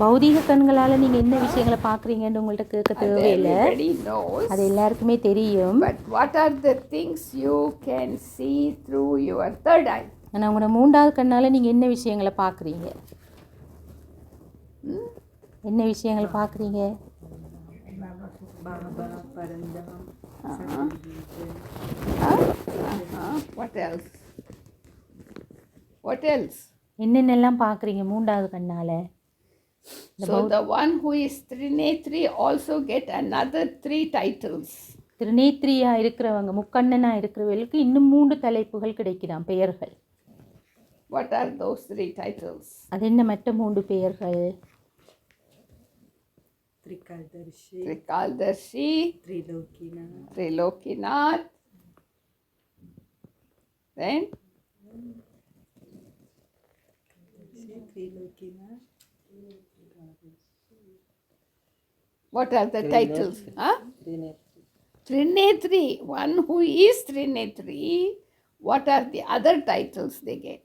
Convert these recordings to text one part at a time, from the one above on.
பௌதீக கண்களால் நீங்கள் என்ன விஷயங்களை பார்க்குறீங்கன்னு உங்கள்கிட்ட கேட்க தேவையில்லை, அது எல்லாருக்குமே தெரியும். But what are the things you can see through your third eye? ஆனால் உங்களோட மூன்றாவது கண்ணால் நீங்கள் என்ன விஷயங்களை பார்க்குறீங்க? என்ன விஷயங்களை பார்க்குறீங்க? What else? What else? என்னென்னலாம் பார்க்குறீங்க மூன்றாவது கண்ணால்? So the one who is Trinetri also get another 3 titles. திருநேத்ரியாக இருக்கிறவங்க, முக்கண்ணனாக இருக்கிறவர்களுக்கு இன்னும் 3 தலைப்புகள் கிடைக்கிறான், பெயர்கள். What are those 3 titles? அது என்ன மற்ற 3 பெயர்கள்? Trikaldarshi, Trilokinath, then what are the titles? Huh? Trinetri. One who is Trinetri, what are the other titles they get?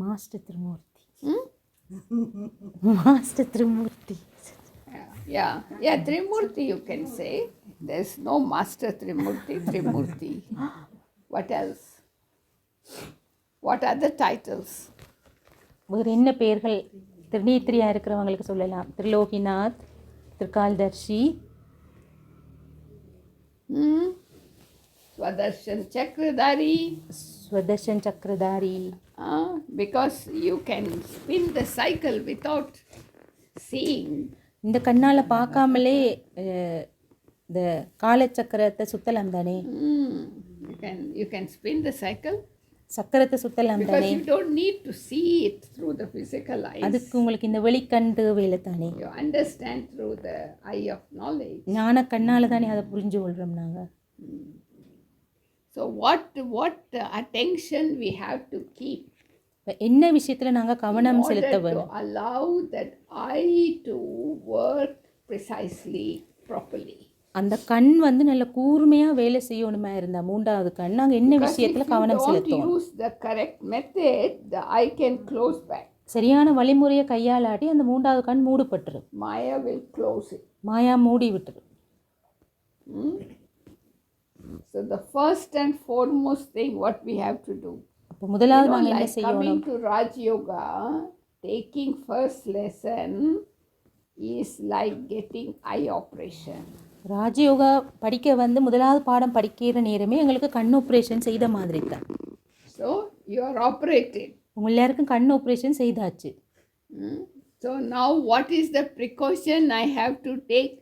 Master Thirumurthy. Master Thirumurthy. Yeah, Trimurti you can say. There's no Master Trimurti, Trimurti. What else? What are the titles? வேறு என்ன பெயர்கள் திருநேத்ரியாக இருக்கிறவங்களுக்கு சொல்லலாம்? திரிலோகிநாத், திரிகால்தர்ஷி, Swadarshan Chakradhari. ஸ்வதர்ஷன் Chakradhari. Because you can spin the cycle without seeing. இந்த கண்ணால் பார்க்காமலே இந்த காலச்சக்கரத்தை சுத்தலாம் தானே? You can spin the cycle. சக்கரத்தை சுத்தலாம் தானே? Because you don't need to see it through the physical eyes. அதுக்கு உங்களுக்கு இந்த வெளிக்கண் தேவையில்லை தானே? You understand through the eye of knowledge. ஞான கண்ணால் தானே அதை புரிஞ்சு கொள்கிறோம் நாங்கள். So what attention we have to keep? என்ன விஷயத்தில் நாங்கள் கவனம் செலுத்த to வேணும்? allow that eye to work precisely, properly. அந்த கண் வந்து நல்ல கூர்மையாக வேலை செய்யணுமா இருந்தால் மூன்றாவது கண் நாங்கள் என்ன விஷயத்தில் கவனம் செலுத்துவோம்? Use the correct method, the eye can close back. சரியான வழிமுறையை கையாளாட்டி அந்த மூன்றாவது கண் மூடப்பட்டுரும். Maya will close it. மாயா மூடி விட்டுரும். So the first and foremost thing what we have to do. அப்போ முதலாவது நாங்கள் என்ன Like செய்யணும்? coming to Raj Yoga, taking first lesson is like getting eye operation. Raja Yoga படிக்க வந்து முதலாவது பாடம் படிக்கிற நேரமே எங்களுக்கு கண் ஆப்ரேஷன் செய்த மாதிரி தான். So you are operated. உங்க எல்லாருக்கும் கண் operation செய்தாச்சு. So now what is the precaution I have to take?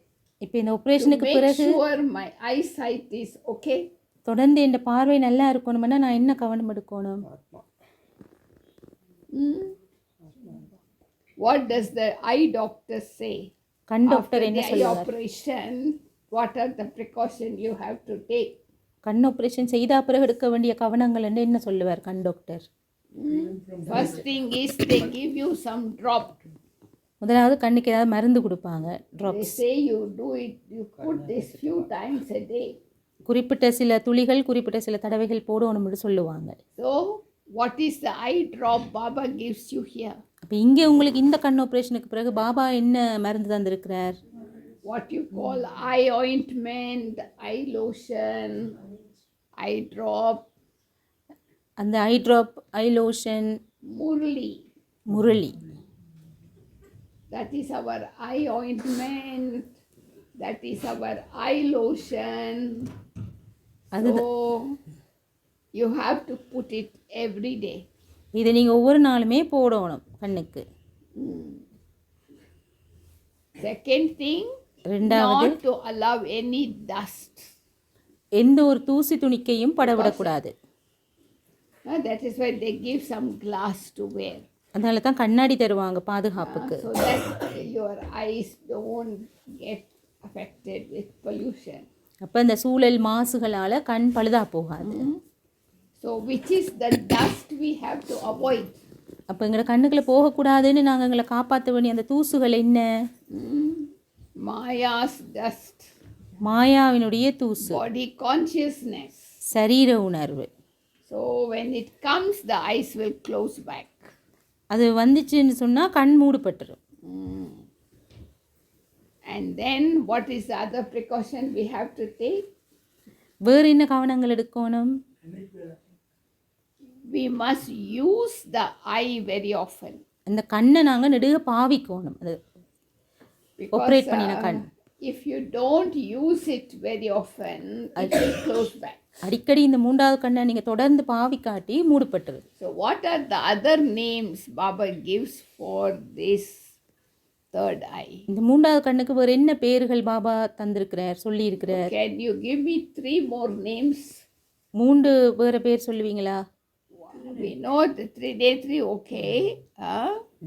இப்போ இந்த ஆப்ரேஷனுக்கு பிறகு sure my eyesight is okay. தொடர்ந்து இந்த பார்வை நல்லா இருக்கணும்னா நான் என்ன கவனம் எடுக்கணும்? What does the eye doctor say? கண் டாக்டர் என்ன After the சொல்லுவார்? operation, what are the precaution you have to take? கண் ஆப்ரேஷன் செய்தா பிறகு எடுக்க வேண்டிய கவனங்கள் என்ன சொல்லுவார் கண் doctor? First thing is they give you some drop. முதலாவது கண்ணுக்கு ஏதாவது மருந்து கொடுப்பாங்க, They drops. say you do it, you put this few times a day. குறிப்பிட்ட சில துளிகள் குறிப்பிட்ட சில தடவைகள் போடணும்னு சொல்லுவாங்க. So what is the eye drop Baba gives you here? அப்போ இங்கே உங்களுக்கு இந்த கண் ஆப்ரேஷனுக்கு பிறகு பாபா என்ன மருந்து தந்திருக்கிறார்? What you call eye ointment, eye lotion, eye drop, அந்த eye drop, eye lotion, murli. Murali. That is our eye ointment. That is our eye lotion. So you have to put it every day. இதை நீங்கள் ஒவ்வொரு நாளுமே போடணும் கண்ணுக்கு. Second thing, ரெண்டாவது, not to allow any dust. எந்த ஒரு தூசி துணிக்கையும் படவிடக்கூடாது. That is why they give some glass to wear. அதனால தான் கண்ணாடி தருவாங்க பாதுகாப்புக்கு. So that your eyes don't get affected with pollution. அப்போ இந்த சூழல் மாசுகளால் கண் பழுதா போகாது. So which is the dust we have to avoid? அப்போ எங்களை கண்ணுக்குள்ளே போகக்கூடாதுன்னு நாங்கள் எங்களை காப்பாற்ற வேண்டிய அந்த தூசுகள் என்ன? Maya's dust. மாயாவினுடைய தூசு. Body consciousness. சரீர உணர்வு. So when it comes, the eyes will close back. அது வந்துச்சுன்னு சொன்னால் கண் மூடுபட்டுரும். And then what is the other precaution we have to take? வேறு என்ன கவனங்கள் எடுக்கணும்? We must use the eye very often. இந்த கண்ணை நாங்கள் நெடுக பாவிக்கணும். அது ஆப்ரேட் பண்ணின கண். If you don't use it very often, it will close back. அடிக்கடி இந்த மூன்றாவது கண்ணை நீங்கள் தொடர்ந்து பாவிக்காட்டி மூடுபட்டுருது. So what are the other names Baba gives for this third eye? இந்த மூன்றாவது கண்ணுக்கு வேறு என்ன பேர்கள் பாபா தந்திருக்கிறார், சொல்லியிருக்கிறார்? Can you give me 3 more names? 3 வேறு பேர் சொல்லுவீங்களா? We know the Trinetri, okay.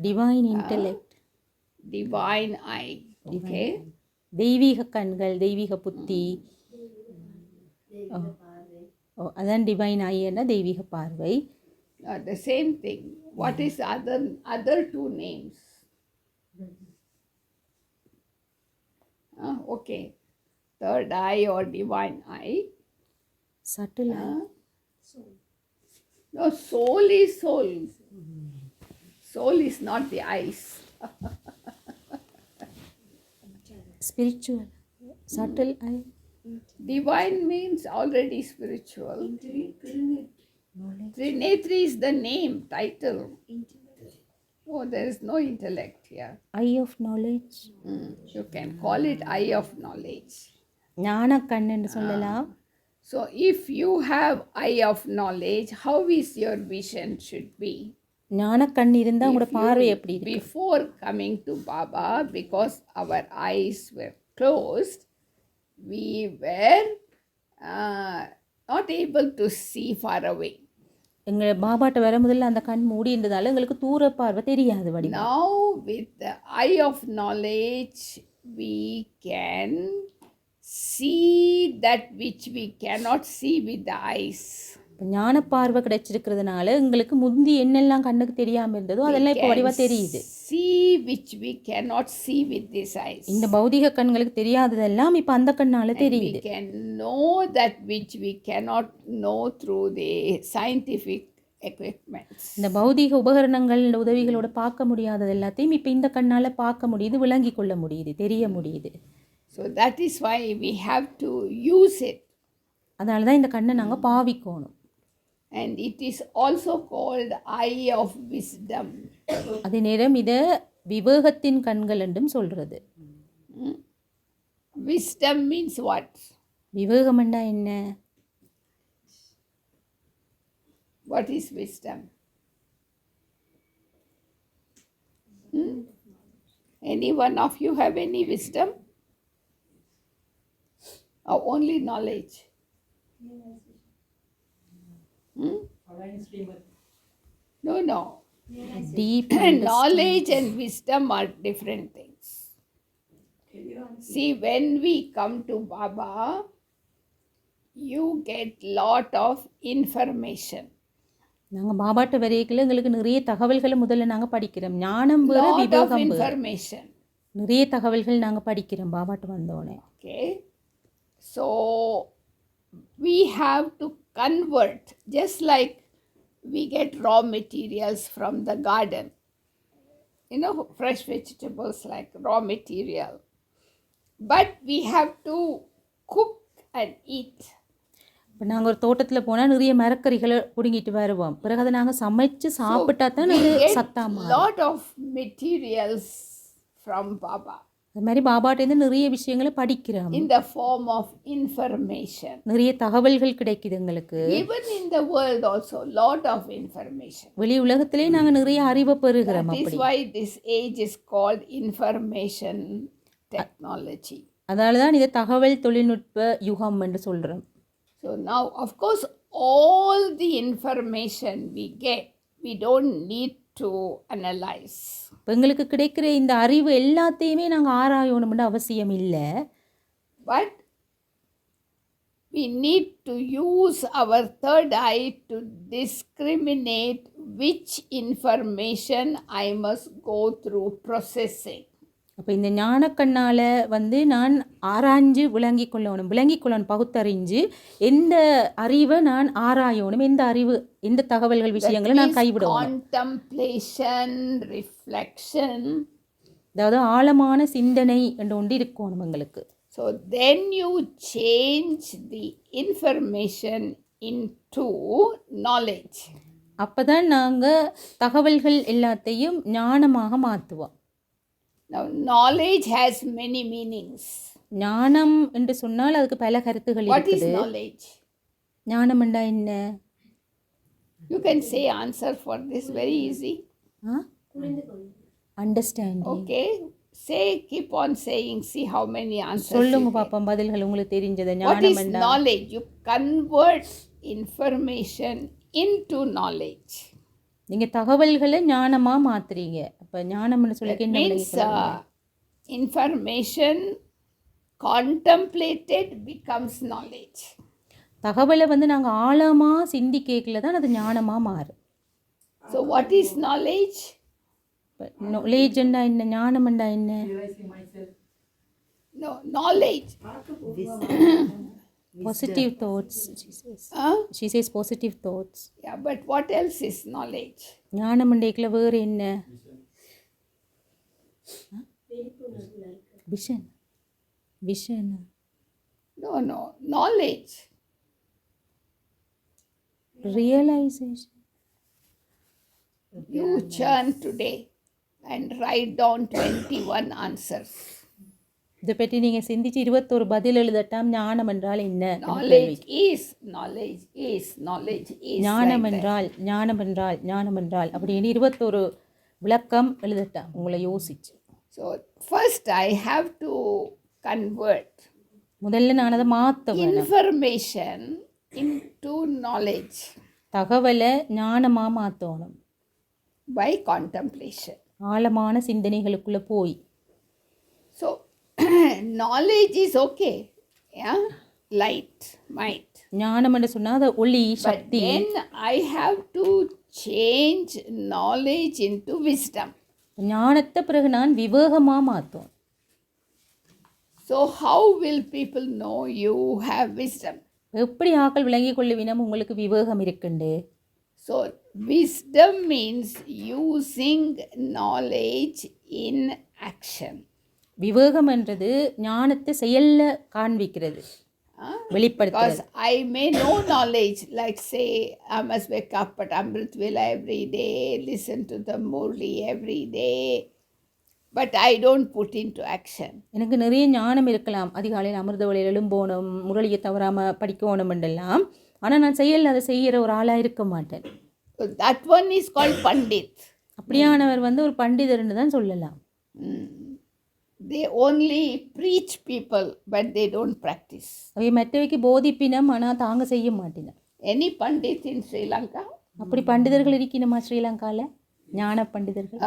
Divine intellect, Divine eye, okay. தெய்வீக கண்கள், தெய்வீக புத்தி. அதான் டிவைன் ஐன்னா தெய்வீக பார்வை. The same thing. What is the other 2 names? Okay. Third eye or divine eye. Subtle eye. No, soul is soul. Soul is not the eyes. Spiritual, subtle eye. Divine means already spiritual. Trinetri is the name, title. Oh, there is no intellect here. Eye of knowledge. You can call it eye of knowledge. ஞான கண் என்று சொல்லலாம். So if you have eye of knowledge, how is your vision should be? ஞான கண் இருந்தால் உங்களோட பார்வை எப்படி இருக்கு? Before coming to Baba, because our eyes were closed, we were not able to see far away. எங்கள் பாபாட்ட வர முதல்ல அந்த கண் மூடி இருந்ததால் எங்களுக்கு தூர பார்வை தெரியாது. வடிவம் Now with the eye of knowledge, we can see that which we cannot see with the eyes. இப்போ ஞான பார்வை கிடைச்சிருக்கிறதுனால எங்களுக்கு முந்தி என்னெல்லாம் கண்ணுக்கு தெரியாமல் இருந்ததோ அதெல்லாம் இப்போ வடிவாக தெரியுது. See which we cannot see with these eyes. இந்த பௌதிக கண்களுக்கு தெரியாததெல்லாம் இப்போ அந்த கண்ணால் தெரியுது. We can know that which we cannot know through the scientific equipments. இந்த பௌதிக உபகரணங்கள் உதவிகளோட பார்க்க முடியாதது எல்லாத்தையும் இப்போ இந்த கண்ணால் பார்க்க முடியுது, விளங்கி கொள்ள முடியுது, தெரிய முடியுது. So that is why we have to use it. அதனால தான் இந்த கண்ணை நாங்கள் பாவிக்கணும். And it is also called eye of wisdom. அதே நேரம் இதை விவேகத்தின் கண்கள் என்றும் சொல்கிறது. Wisdom means what? விவேகம்னா என்ன? What is wisdom? Any one of you have any wisdom? Or only knowledge? No. Deep Knowledge and wisdom are different things. See, when we come to Baba, you get lot of information. நாங்கள் பாபாட்ட வரையில் எங்களுக்கு நிறைய தகவல்களை முதல்ல நாங்கள் படிக்கிறோம். ஞானம் வேறு, Lot of விவேகம் வேறு. information. நிறைய தகவல்கள் நாங்கள் படிக்கிறோம் பாபாட்ட வந்தோடனே. Okay. So we have to convert, just like we get raw materials from the garden. You know, fresh vegetables like raw material. But we have to cook and eat. இப்போ நாங்கள் ஒரு தோட்டத்தில் போனால் நிறைய மரக்கறிகளை பிடுங்கிட்டு வருவோம். பிறகு அதை நாங்கள் சமைச்சு சாப்பிட்டா தான் அது சத்தாமா. Lot of materials from Baba. அது மாதிரி பாபாட்டேருந்து நிறைய விஷயங்களை படிக்கிறோம். In the form of information. நிறைய தகவல்கள் கிடைக்குது எங்களுக்கு. Even in the world also, lot of information. வெளி உலகத்திலே நாங்கள் நிறைய அறிவை பெறுகிறோம். That is why this age is called information technology. அதனால தான் இதை தகவல் தொழில்நுட்ப யுகம் என்று சொல்கிறோம். So now, of course, all the information we get, we don't need to analyze. இப்போ எங்களுக்கு கிடைக்கிற இந்த அறிவு எல்லாத்தையுமே நாங்கள் ஆராயணும்னு அவசியம் இல்லை. But we need to use our third eye to discriminate which information I must go through processing. அப்போ இந்த ஞானக்கண்ணால் வந்து நான் ஆராய்ஞ்சு விளங்கி கொள்ளணும் பகுத்தறிஞ்சு எந்த அறிவை நான் ஆராயணும், எந்த அறிவு எந்த தகவல்கள் விஷயங்களை நான் கைவிடணும். Contemplation, reflection. அதாவது ஆழமான சிந்தனை என்று ஒன்று இருக்கணும் எங்களுக்கு. So then you change the information into knowledge. அப்போ தான் நாங்கள் தகவல்கள் எல்லாத்தையும் ஞானமாக மாற்றுவோம். Now knowledge has many meanings. ஞானம் என்று சொன்னால் அதுக்கு பல கருத்துகள் What is இருக்குது. knowledge? ஞானம் என்றா என்ன? You can say answer for this very easy. Understanding. Okay. Say, keep on saying, see how many answers. சொல்லுங்க you get. பாப்போம் பதில்கள் உங்களுக்கு தெரிஞ்சது. What ஞானம் is என்றா knowledge? You convert information into knowledge. நீங்கள் தகவல்களை ஞானமாக மாற்றுறீங்க. அப்போ ஞானம்னு சொல்லி That என்ன means விளங்கிக்கலாம்? information contemplated becomes knowledge. தகவலை வந்து நாங்கள் ஆழமாக சிந்திக்கல தான் அது ஞானமாக மாறும். So what is knowledge? Knowledge என்றா என்ன, ஞானம் என்றா என்ன? No, knowledge. Positive thoughts. Huh? She says positive thoughts. Yeah, but what else is knowledge? ஞானம் என்றைக்குள்ள வேறு என்ன? Vision. Vision. No, knowledge. Realisation. You churn today and write down 21 answers. இதை பற்றி நீங்கள் சிந்திச்சு 21 பதில் எழுதட்டாம். ஞானம் என்றால் என்ன? Knowledge is, knowledge is, knowledge is. ஞானம் like that. என்றால் ஞானம் என்றால் ஞானம் என்றால் அப்படின்னு 21 விளக்கம் எழுதட்டாம் உங்களை யோசிச்சு. So first I have to convert முதல்ல நான் அதை மாற்ற வேணும். information into knowledge தகவலை ஞானமாக மாற்றணும் by contemplation. ஆழமான சிந்தனைகளுக்குள்ளே போய். So knowledge is okay, yeah, light, might. ஞானம் என்று சொன்னால் அது ஒளி, But Sakthi. then I have to change knowledge into wisdom. ஞானத்தை பிறகு நான் விவேகமாக மாற்றோம். So how will people know you have wisdom? எப்படி ஆக்கள் விளங்கி கொள்ளுவினம் உங்களுக்கு விவேகம் இருக்குண்டு? So wisdom means using knowledge in action. விவேகம் என்றது ஞானத்தை செயலில் காண்பிக்கிறது, Huh? வெளிப்படுத்துறது. Because I may know knowledge, like say I must wake up at Amrit Vela every day, listen to the Murli every day, but I don't put into action. எனக்கு நிறைய ஞானம் இருக்கலாம், அதிகாலையில் அமிர்த வழியில் எழும்போணும், முரளியை தவறாமல் படிக்கணும் என்றெல்லாம். ஆனால் நான் செயலில் அதை செய்கிற ஒரு ஆளாக இருக்க மாட்டேன். So that one is called Pandit. அப்படியானவர் வந்து ஒரு பண்டிதர்னு தான் சொல்லலாம். They only preach people, but they don't practice. அவை மற்றவைக்கு போதிப்பினம், ஆனால் தாங்க செய்ய மாட்டினம். Any Pandit in Sri Lanka? அப்படி பண்டிதர்கள் இருக்கணுமா ஸ்ரீலங்காவில்? ஞான பண்டிதர்கள்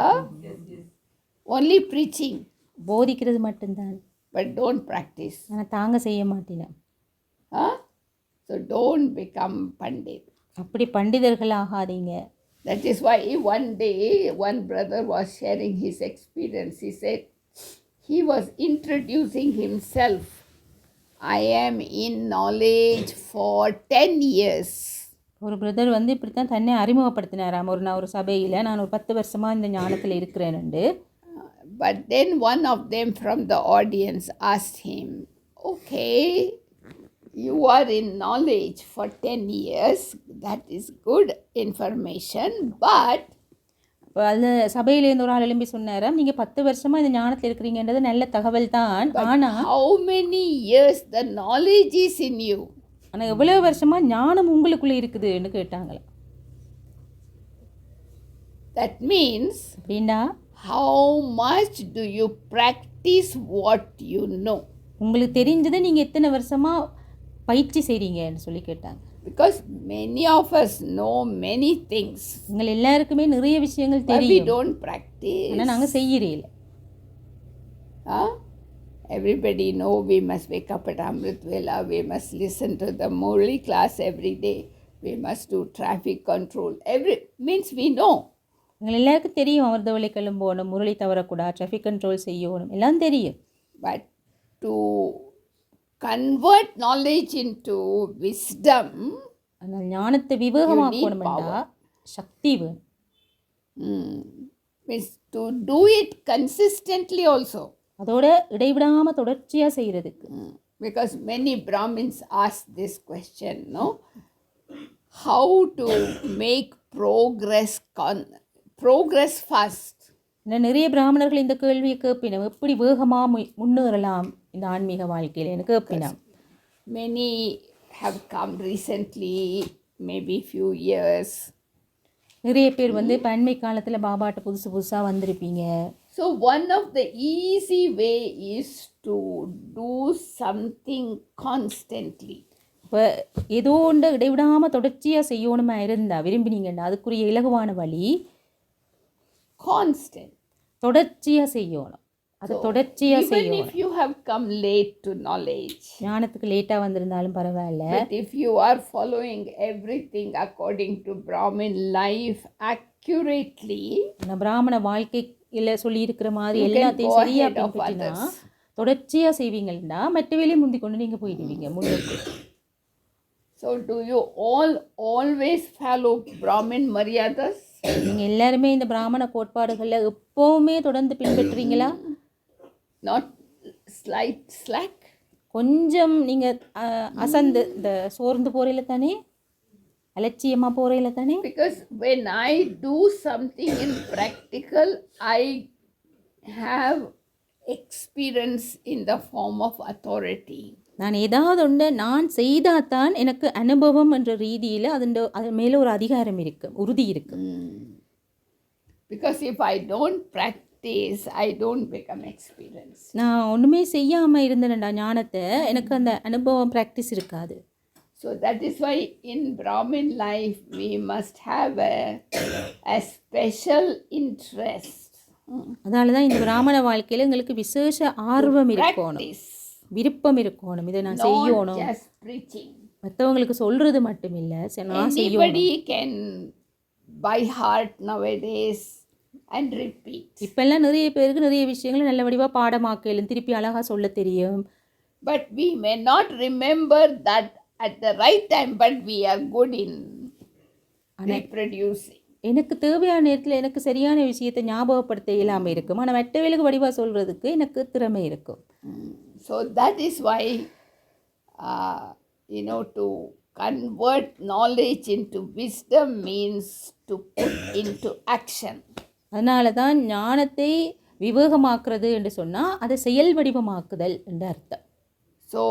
Only preaching, போதிக்கிறது மட்டும்தான், but don't practice. ஆனால் தாங்க செய்ய மாட்டினம். Huh? So don't become Pandit. அப்படி பண்டிதர்கள் ஆகாதீங்க. That is why one day one brother was sharing his experience. He said he was introducing himself. I am in knowledge for 10 years. ஒரு brother வந்து இப்படி தான் தன்னை அறிமுகப்படுத்தினாராம். நான் ஒரு சபையில் நான் ஒரு 10 வருஷமாக இந்த ஞானத்தில் இருக்கிறேன்னு. But then one of them from the audience asked him, okay, you are in knowledge for 10 years. That is good information, but இப்போ அந்த சபையிலேருந்து ஒரு ஆள் எழும்பி சொன்னாராம், நீங்கள் 10 வருஷமாக இந்த ஞானத்தில் இருக்கிறீங்கன்றது நல்ல தகவல் தான், ஆனால் how many years the knowledge is in you? ஆனால் எவ்வளோ வருஷமாக ஞானம் உங்களுக்குள்ளே இருக்குதுன்னு கேட்டாங்களாம். That means அப்படின்னா how much do you practice what you know? உங்களுக்கு தெரிஞ்சதை நீங்கள் எத்தனை வருஷமாக பயிற்சி செய்கிறீங்கன்னு சொல்லி கேட்டாங்க. Because many of us know many things, எங்கள் எல்லாருக்குமே நிறைய விஷயங்கள் but we தெரியும், don't practice. ஆனால் நாங்கள் செய்கிறீல. Huh? Everybody know we must wake up at Amrit Vela, we must listen to the Murli class every day, we must do traffic control. Means we know, எங்கள் எல்லாருக்கும் தெரியும் அமிர்த வழிக்கெல்லாம் போகணும், Murali தவறக்கூடாது, traffic control செய்யணும், எல்லாம் தெரியும். But to convert knowledge into wisdom, ஆனால் ஞானத்தை விவேகமாக்கணும்டா சக்தி வேணும். means to do it consistently also. அதோட இடைவிடாமல் தொடர்ச்சியாக செய்கிறதுக்கு. Because many Brahmins ask this question, no? How to make progress fast? நிறைய பிராமணர்கள் இந்த கேள்வியை கேட்பினோம், எப்படி வேகமாக முன்னேறலாம் இந்த ஆன்மீக வாழ்க்கையில் கேட்பினோம். Many have come recently, maybe few years. நிறைய பேர் வந்து பன்மை காலத்தில் பாபாட்ட புதுசாக வந்திருப்பீங்க. So one of the easy way is to do something constantly. இப்போ ஏதோ ஒன்று இடைவிடாமல் தொடர்ச்சியாக செய்யணுமா இருந்தால் விரும்பினீங்கன்னா அதுக்குரிய இலகுவான வழி constant. தொடர்ச்சியாக செய்யணும். அது தொடர்ச்சியாக Even செய்யணும். if you have come late to knowledge, ஞானத்துக்கு லேட்டாக வந்திருந்தாலும் பரவாயில்ல, but if you are following everything according to Brahmin life accurately, நான் பிராமண வாழ்க்கையில் சொல்லியிருக்கிற மாதிரி you can எல்லாத்தையும் go சரியாக ahead of பின்பற்றினா others. தொடர்ச்சியாக செய்வீங்கன்னா மற்ற வேலையை முந்தி கொண்டு நீங்கள் போயிடுவீங்க முன்னுக்கு. So do you always follow Brahmin maryadas? நீங்கள் எல்லாருமே இந்த பிராமண கோட்பாடுகளில் எப்போவுமே தொடர்ந்து பின்பற்றுறீங்களா? Not slight slack? கொஞ்சம் நீங்கள் அசந்து இந்த சோர்ந்து போகிறீங்கள தானே, அலட்சியமாக போகிறீங்கள தானே? Because when I do something in practical, I have experience in the form of authority. நான் ஏதாவது ஒன்று நான் செய்தால் தான் எனக்கு அனுபவம் என்ற ரீதியில் அதன் மேலே ஒரு அதிகாரம் இருக்கு, உறுதி இருக்கு. Because if I don't practice, I don't become experienced. நான் ஒன்றுமே செய்யாமல் இருந்தேன்டா ஞானத்தை, எனக்கு அந்த அனுபவம் ப்ராக்டிஸ் இருக்காது. So that is why in Brahmin life we must have a special interest. அதனால தான் இந்த பிராமண வாழ்க்கையில் எங்களுக்கு விசேஷ ஆர்வம் இருக்கணும், Practice, விருப்பம் இருக்கணும், இதை நான் not செய்யணும். just preaching. மற்றவங்களுக்கு சொல்கிறது மட்டும் இல்லை, நான் செய்யணும். Anybody can by heart nowadays and repeat. இப்பெல்லாம் நிறைய பேருக்கு நிறைய விஷயங்களை நல்ல வடிவாக பாடமாக்கலும் திருப்பி அழகாக சொல்ல தெரியும். But we may not remember that at the right time, but we are good in reproducing. எனக்கு தேவையான நேரத்தில் எனக்கு சரியான விஷயத்தை ஞாபகப்படுத்த இயலாமல் இருக்கும், ஆனால் மற்றவர்களுக்கு வடிவாக சொல்கிறதுக்கு எனக்கு திறமை இருக்கும். So that is why, to convert knowledge into wisdom means to put into action. அதனால தான் ஞானத்தை விவேகமாக்குறது என்று சொன்னால் அதை செயல் வடிவமாக்குதல் என்ற அர்த்தம். So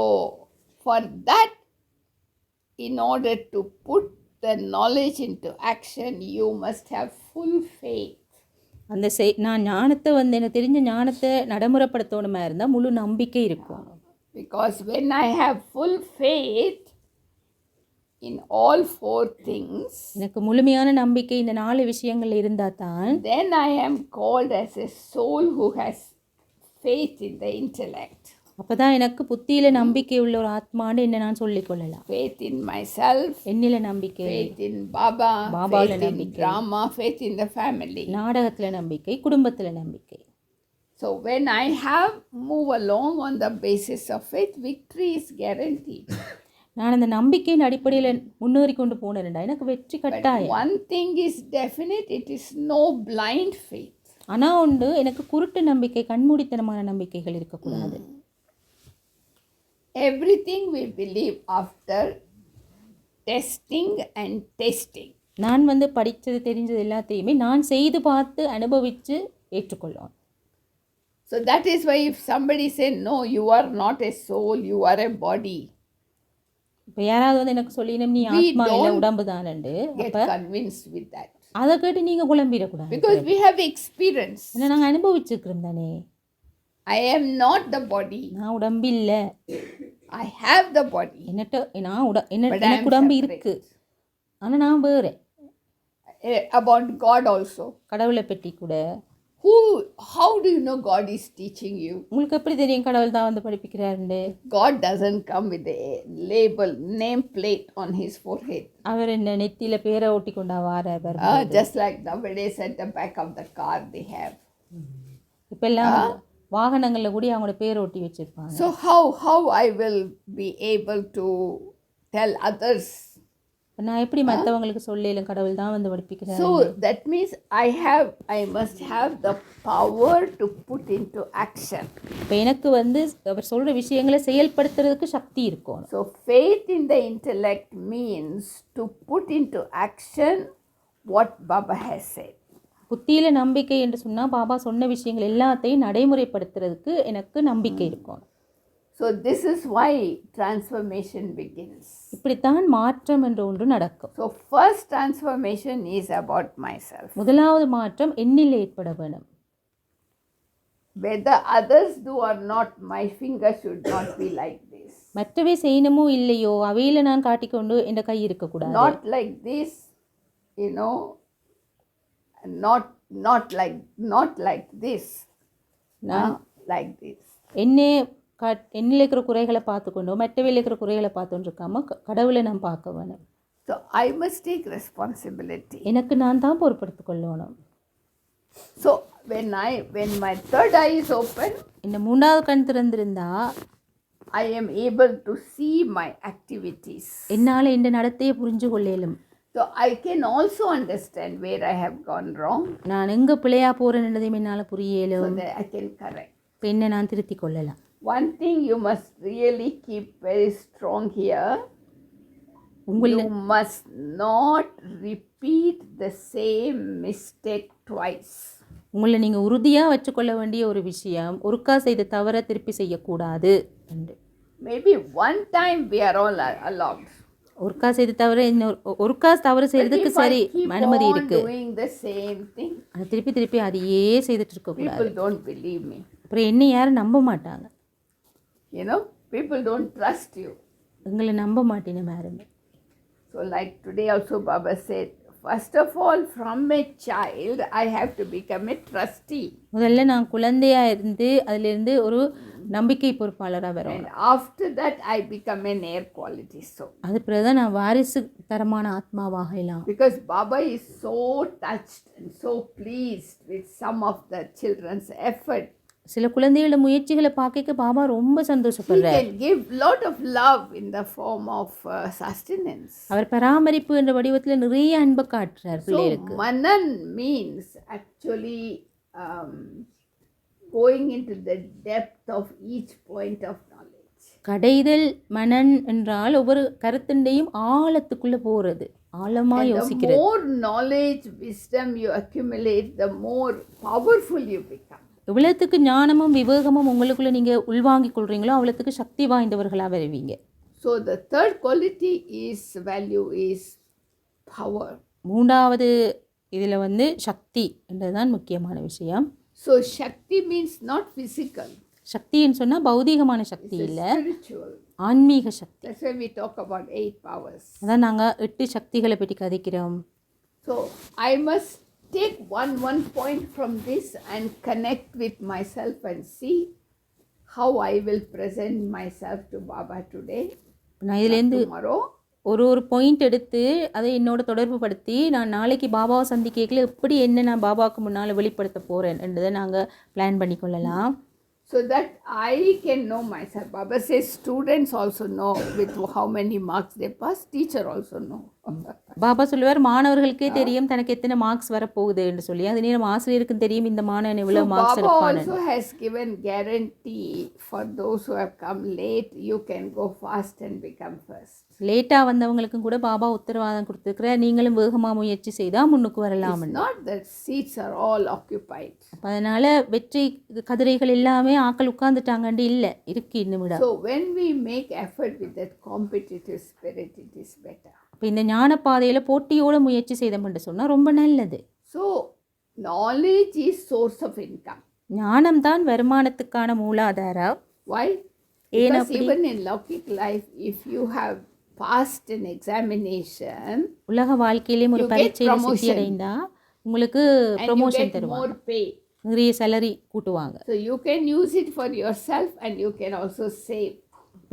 for that, in order to put the knowledge into action, you must have full faith. அந்த நான் ஞானத்தை எனக்கு தெரிஞ்ச ஞானத்தை நடைமுறைப்படுத்தணுமா இருந்தால் முழு நம்பிக்கை இருக்கும். Because when I have full faith in all four things, எனக்கு முழுமையான நம்பிக்கை இந்த 4 விஷயங்கள் இருந்தால் தான் then I am called as a soul who has faith in the intellect. அப்போ தான் எனக்கு புத்தியில் நம்பிக்கை உள்ள ஒரு ஆத்மான்னு என்ன நான் சொல்லிக்கொள்ளலாம். Faith in myself, என்னில் நம்பிக்கை, faith in Baba, பாபாவில் faith in நம்பிக்கை, drama, faith in the family. நாடகத்தில் நம்பிக்கை, குடும்பத்தில் நம்பிக்கை. So when I have move along on the basis of faith, victory is guaranteed. நான் அந்த நம்பிக்கையின் அடிப்படையில் முன்னேறி கொண்டு போனேன்டா எனக்கு வெற்றி But கட்டாயம். one thing is definite, it is no blind faith. ஆனால் உண்டு எனக்கு குருட்டு நம்பிக்கை, கண்மூடித்தனமான நம்பிக்கைகள் இருக்கக்கூடாது. Everything we believe after testing and tasting. நான் படித்தது தெரிஞ்சது எல்லாத்தையுமே நான் செய்து பார்த்து அனுபவித்து ஏற்றுக்கொள்ளும். So that is why if somebody say, no, you are not a soul, you are a body, இப்போ யாராவது எனக்கு சொல்லினோம் நீ ஆத்மா இல்லை உடம்பு தானண்டு, get அப்போ convinced with that. அதை கேட்டு நீங்கள் குழம்பிடக்கூடாது. Because we have experience. ஏன்னா நாங்கள் அனுபவிச்சுருக்கிறோம் தானே. I am not the body. நான் உடம்பு இல்லை, I have the body. எனக்கு உடம்பு இருக்கு, ஆனால் நான் வேறு. About God also. கடவுளை பற்றி கூட How do you know God is teaching you? உங்களுக்கு எப்படி தெரியும் கடவுள் தான் வந்து படிப்பிக்கிறாருண்டு? God doesn't come with a label, name plate on his forehead. அவர் என்ன நெத்தியில பேரை ஒட்டி கொண்டா வாரார்? Just like nowadays at the back of the car they have. இப்பெல்லாம் வாகனங்கள்ல கூட அவங்களோட பேரை ஒட்டி வச்சிருப்பாங்க. So how I will be able to tell others? நான் எப்படி மற்றவங்களுக்கு சொல்லலும் கடவுள் தான் வந்து படிப்பிக்கிறார்? So that means I must have the power to put into action. இப்போ எனக்கு வந்து அவர் சொல்ற விஷயங்களை செயல்படுத்துறதுக்கு சக்தி இருக்கும். So faith in the intellect means to put into action what Baba has said. புத்தியில நம்பிக்கை என்று சொன்னா பாபா சொன்ன விஷயங்கள் எல்லாத்தையும் நடைமுறைப்படுத்துறதுக்கு எனக்கு நம்பிக்கை இருக்கும். So this is why transformation begins. இப்படித்தான் மாற்றம் என்ற ஒன்று நடக்கும். So first transformation is about myself. முதலாவது மாற்றம் என்னில் ஏற்பட வேண்டும். Whether others do or not, my finger should not be like this. மற்றவை செய்யணுமோ இல்லையோ அவையில நான் காட்டிக்கொண்டு என்ற கை இருக்கக்கூடாது. Not like this, you know, not like this. Like this. என்னில் இருக்கிற குறைகளை பார்த்துக்கொண்டோ மற்றவையில் இருக்கிற குறைகளை பார்த்துட்டு இருக்காம கடவுளை நான் பார்க்க வேணும். So I must take responsibility. எனக்கு நான் தான் பொறுப்படுத்திக் கொள்ளணும். So when my third eye is open, இந்த மூன்றாவது கண் திறந்திருந்தா I am able to see my activities. என்னால் இந்த நடத்தையை புரிஞ்சு கொள்ளலும். So I can also understand where I have gone wrong. நான் எங்க பிழையா போறேன்றதையும் என்னால் புரியலும். So that I can correct. என்ன நான் திருத்திக் கொள்ளலாம். One thing you must really keep very strong here. You must not repeat the same mistake twice. உங்களை நீங்கள் உறுதியாக வச்சுக்கொள்ள வேண்டிய ஒரு விஷயம், ஒருக்கா செய்த தவறை திருப்பி செய்யக்கூடாது. Maybe one time we are all allowed. ஒருக்கா செய்த தவிர ஒருக்கா தவறு செய்யறதுக்கு சரி அனுமதி இருக்கு. அதை திருப்பி அதையே செய்துட்டு இருக்கக்கூடாது. People don't believe me. அப்புறம் என்ன யாரும் நம்ப மாட்டாங்க. You know, people don't trust you. உங்களை நம்ப மாட்டேன்னு யாருமே. So like today also Baba said, first of all from a child I have to become a trustee. முதல்ல நான் குழந்தையா இருந்து அதிலிருந்து ஒரு நம்பிக்கை பொறுப்பாளராக வரும். And after that I become an air quality soul. அது பிறகுதான் நான் வாரிசு தரமான ஆத்மாவாக எல்லாம். Because Baba is so touched and so pleased with some of the children's effort. சில குழந்தைகளோட முயற்சிகளை பார்க்க பாபா ரொம்ப சந்தோஷப்படுறார். He can give lot of love in the form of sustenance. அவர் பராமரிப்பு என்ற வடிவத்தில் நிறைய அன்பை காட்டுறார் பிள்ளைகளுக்கு. So manan means actually going into the depth of each point of knowledge. கடைதல் Manan என்றால் ஒவ்வொரு கருத்துண்டையும் ஆழத்துக்குள்ள போறது, ஆழமா யோசிக்கிறது. The more knowledge, wisdom you accumulate, the more powerful you become. எவ்வளவுக்கு ஞானமும் விவேகமும் உங்களுக்குள்ள நீங்க உள்வாங்கிக் கொள்றீங்களோ அவ்வளவுக்கு சக்தி வாய்ந்தவர்களா வருவீங்க. So the third quality is value is power. மூன்றாவது இதுல வந்து சக்தி என்றதுதான் முக்கியமான விஷயம். So Shakti means not physical. சக்தின்னு சொன்னா பௌதீகமான சக்தி இல்ல, spiritual. ஆன்மீக சக்தி. That's why we talk about 8 powers. அதான் நாங்க 8 சக்திகளை பற்றி கதைக்கிறோம். So I must take one point from this and connect with myself and see how I will present myself to Baba today. நான் இதுலேருந்து tomorrow. ஒரு பாயிண்ட் எடுத்து அதை என்னோட தொடர்பு படுத்தி நான் நாளைக்கு பாபாவை சந்திக்கல எப்படி என்ன நான் பாபாவுக்கு முன்னால் வெளிப்படுத்த போகிறேன் என்றதை நாங்கள் plan பண்ணிக்கொள்ளலாம். So that I can know myself. Baba says students also know with how many marks they pass. Teacher also know. Baba சொல்லுவார் மாணவர்களுக்கே தெரியும் தனக்கு எத்தனை மார்க்ஸ் வரப்போகுது என்று சொல்லி, அது நேரம் ஆசிரியருக்கும் தெரியும் இந்த மாணவன் எவ்வளவு marks எடுப்பான்னு. Baba also has given guarantee for those who have come late, you can go fast and become first. லேட்டா வந்தவங்களுக்கும் கூட பாபா உத்தரவாதம் கொடுத்துருக்கிறார், நீங்களும் வேகமா முயற்சி செய்தா முன்னுக்கு வரலாம். Not that seats are all occupied. அதனால வெற்றி கதிரைகள் எல்லாமே ஆக்கள் உட்கார்ந்துட்டாங்கன்னு இல்லை, இருக்கு இன்னும் விட. So when we make effort with that competitive spirit, it is better. இப்போ இந்த ஞான பாதையில போட்டியோட முயற்சி செய்தோம்னு சொன்னா ரொம்ப நல்லது. So knowledge is source of income. ஞானம் தான் வருமானத்துக்கான மூலாதாரம். Why? Because even in Laukik life, if you have passed an examination, உலக வாழ்க்கையிலே ஒரு பரீட்சையில சித்தி அடைந்தா உங்களுக்கு ப்ரமோஷன் தருவாங்க, நிறைய salary கூட்டுவாங்க. So you can use it for yourself and you can also save.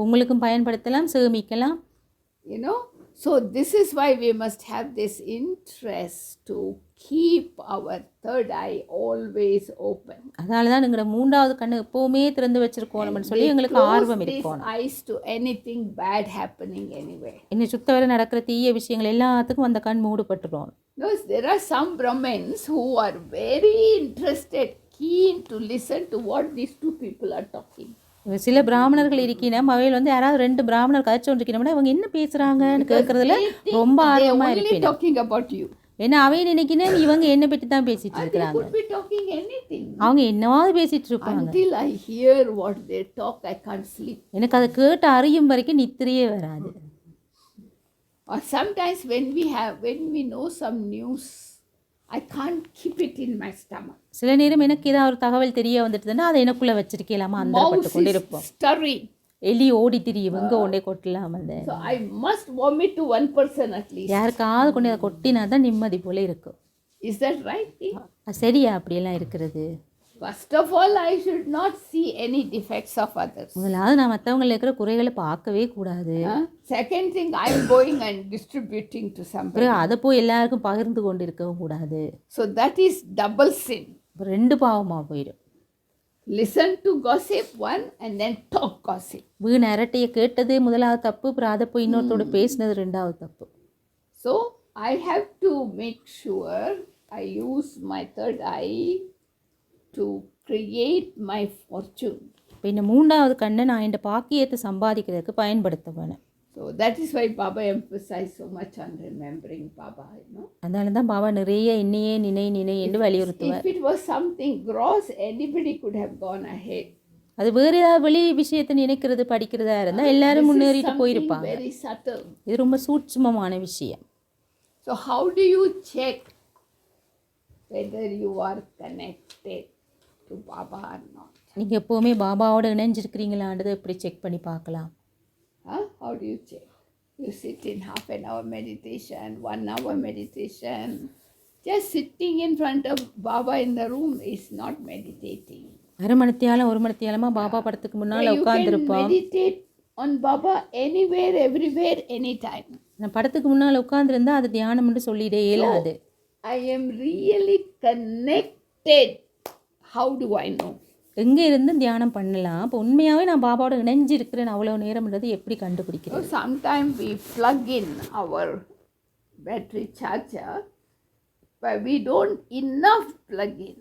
உங்களுக்கும் பயன்படுத்தலாம், சேமிக்கலாம். You know, so this is why we must have this interest to keep our third eye always open. அதனால தான் எங்களோட மூன்றாவது கண்ணு எப்போவுமே திறந்து வச்சிருக்கோம்னு சொல்லி எங்களுக்கு ஆர்வம் These இருக்கணும். eyes to anything bad happening anywhere. என்னை சுத்தவரை நடக்கிற தீய விஷயங்கள் எல்லாத்துக்கும் அந்த கண் மூடப்பட்டுரும். No, there are some Brahmins who are very interested, keen to listen to what these two people are talking. சில பிராமணர்கள் இருக்கினோம், அவையில் வந்து யாராவது 2 பிராமணர் கதைச்சோன்றிருக்கணும்னா அவங்க என்ன பேசுகிறாங்கன்னு கேட்குறதுல ரொம்ப ஆர்வமாக Only இருப்பேன். talking about you. ஏன்னா அவை நினைக்கினேன் இவங்க என்னை பற்றி தான் பேசிட்டு They இருக்கிறாங்க. could be talking anything. அவங்க என்னவாவது பேசிட்டு இருப்பாங்க. Until I hear what they talk, I can't sleep. எனக்கு அதை கேட்டு அறியும் வரைக்கும் நித்திரையே வராது. Or sometimes when we know some news, I can't keep it in my stomach. சில நேரம் எனக்கு ஏதாவது ஒரு தகவல் தெரிய வந்துட்டுதுன்னா அதை எனக்குள்ளே வச்சிருக்கலாமா அந்த Mouse பட்டு கொண்டு is இருப்போம். stirring. எலி ஓடி திரியும் எங்கே கொண்டே கொட்டலாம். அந்த So I must vomit to one person at least. யாருக்காவது கொண்டு அதை கொட்டினா தான் நிம்மதி போல இருக்கும். Is that right? சரியா அப்படியெல்லாம் இருக்கிறது? First of all, I should not see any defects of others. முதலாவது நான் மற்றவங்களில் இருக்கிற குறைகளை பார்க்கவே கூடாது. Second thing, I'm going and distributing to somebody. அப்புறம் அதை போய் எல்லாருக்கும் பகிர்ந்து கொண்டு இருக்கவும் கூடாது. So that is double sin. 2 பாவமாக போயிடும். Listen to gossip one and then talk gossip. வீண் அரட்டையை கேட்டது முதலாவது தப்பு, அப்புறம் அதை போய் இன்னொருத்தோட பேசினது 2வது தப்பு. So I have to make sure I use my third eye to create my fortune. இப்போ இந்த 3வது கண்ணை நான் இந்த பாக்கியத்தை சம்பாதிக்கிறதுக்கு பயன்படுத்த வேணும். So that is why Baba emphasized so much on remembering Baba, you know. அதனால தான் பாபா நிறைய என்னையே நினை என்று வலியுறுத்துவார். If it was something gross, anybody could have gone ahead. அது வேறு ஏதாவது வெளி விஷயத்தை நினைக்கிறது படிக்கிறதா இருந்தால் எல்லாரும் முன்னேறிட்டு Something போயிருப்பாங்க. very subtle. இது ரொம்ப சூட்சுமமான விஷயம். So how do you check whether you are connected to Baba or not? நீங்கள் எப்போவுமே பாபாவோட இணைஞ்சிருக்கிறீங்களான்றதை எப்படி செக் பண்ணி பார்க்கலாம்? How do you check? You sit in half an hour meditation, 1 hour meditation. Just sitting in front of Baba in the room is not meditating. 1/2 மணித்தியாலம் 1 மணித்தியாலமாக பாபா படத்துக்கு முன்னால் You can உட்காந்துருப்போம். meditate on Baba anywhere, everywhere, anytime. நான் படத்துக்கு முன்னால் உட்காந்துருந்தா அது தியானம்னு சொல்லிடே இயலாது. I am really connected. How do I know? எங்கே இருந்து தியானம் பண்ணலாம்? இப்போ உண்மையாகவே நான் பாபாவோட இணைஞ்சிருக்கிறேன் அவ்வளோ நேரம்ன்றது எப்படி கண்டுபிடிக்கிறது? So sometimes we plug in our battery charger, but we don't enough plug in.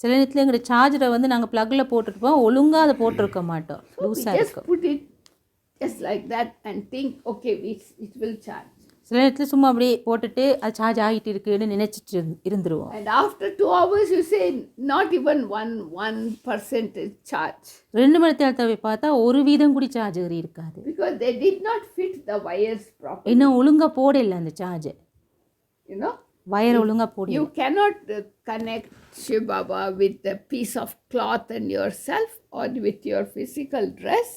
சில நேரத்தில் எங்களோட சார்ஜரை வந்து நாங்கள் ப்ளக்கில் போட்டுருப்போம், ஒழுங்காக அதை போட்டிருக்க மாட்டோம், So we லூஸாக just இருக்கும். put it just like that and think, okay, it will charge. சில நேரத்தில் சும்மா அப்படியே போட்டுட்டு அது சார்ஜ் ஆகிட்டு இருக்குன்னு நினச்சிட்டு இருந்துருவோம். And after 2 hours, you say not even 1% is charge. 2 மணித்தியாலத்தை பார்த்தா 1% கூட சார்ஜ் இருக்காது. Because they did not fit the wires properly. இன்னும் ஒழுங்காக போடல அந்த சார்ஜ், You know? வயரை ஒழுங்காக போடல. You cannot connect Shiv Baba with a piece of cloth and yourself or with your physical dress.